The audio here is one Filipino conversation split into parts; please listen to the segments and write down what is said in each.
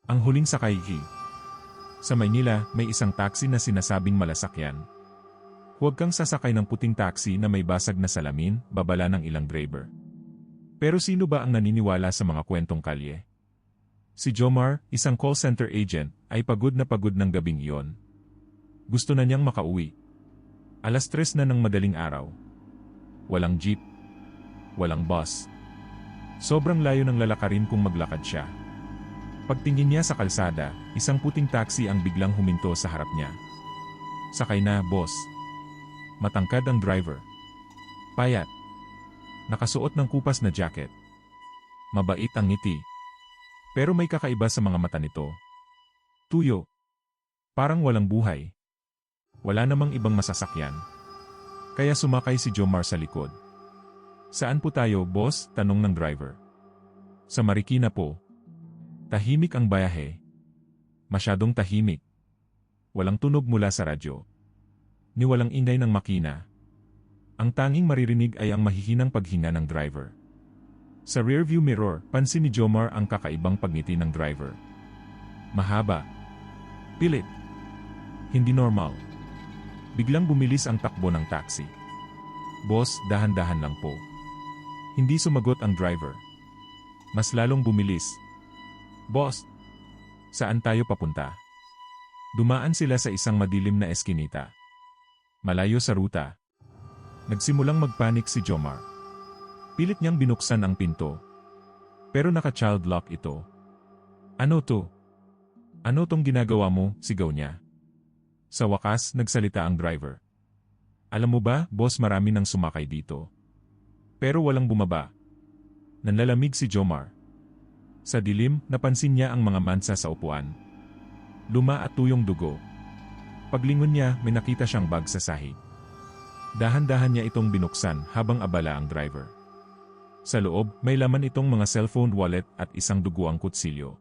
Ang huling sakay. Sa Maynila, may isang taxi na sinasabing malasakyan. Huwag kang sasakay ng puting taxi na may basag na salamin, babala ng ilang driver. Pero sino ba ang naniniwala sa mga kwentong kalye? Si Jomar, isang call center agent, ay pagod na pagod ng gabing iyon. Gusto na niyang makauwi. 3:00 na ng madaling araw. Walang jeep. Walang bus. Sobrang layo ng lalakarin kung maglakad siya. Pagtingin niya sa kalsada, isang puting taxi ang biglang huminto sa harap niya. Sakay na, boss. Matangkad ang driver. Payat. Nakasuot ng kupas na jacket. Mabait ang ngiti. Pero may kakaiba sa mga mata nito. Tuyo. Parang walang buhay. Wala namang ibang masasakyan. Kaya sumakay si Jomar sa likod. Saan po tayo, boss? Tanong ng driver. Sa Marikina po. Tahimik ang bayahe. Masyadong tahimik. Walang tunog mula sa radyo. Ni walang ingay ng makina. Ang tanging maririnig ay ang mahihinang paghinga ng driver. Sa rearview mirror, pansin ni Jomar ang kakaibang pagngiti ng driver. Mahaba. Pilit. Hindi normal. Biglang bumilis ang takbo ng taxi. Boss, dahan-dahan lang po. Hindi sumagot ang driver. Mas lalong bumilis. Boss, saan tayo papunta? Dumaan sila sa isang madilim na eskinita. Malayo sa ruta. Nagsimulang magpanik si Jomar. Pilit niyang binuksan ang pinto. Pero naka-child lock ito. Ano to? Ano tong ginagawa mo? Sigaw niya. Sa wakas, nagsalita ang driver. Alam mo ba, boss, marami nang sumakay dito. Pero walang bumaba. Nanlalamig si Jomar. Sa dilim, napansin niya ang mga mansa sa upuan. Luma at tuyong dugo. Paglingon niya, may nakita siyang bag sa sahig. Dahan-dahan niya itong binuksan habang abala ang driver. Sa loob, may laman itong mga cellphone, wallet at isang duguang kutsilyo.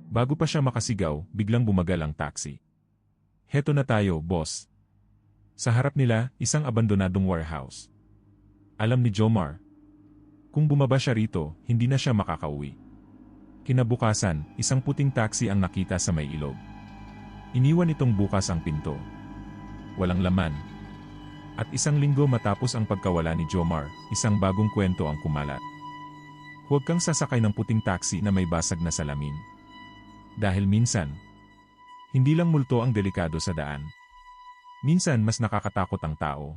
Bago pa siya makasigaw, biglang bumagal ang taxi. Heto na tayo, boss. Sa harap nila, isang abandonadong warehouse. Alam ni Jomar. Kung bumaba siya rito, hindi na siya makakauwi. Kinabukasan, isang puting taxi ang nakita sa may ilog. Iniwan itong bukas ang pinto. Walang laman. At isang linggo matapos ang pagkawala ni Jomar, isang bagong kwento ang kumalat. Huwag kang sasakay ng puting taxi na may basag na salamin. Dahil minsan, hindi lang multo ang delikado sa daan. Minsan mas nakakatakot ang tao.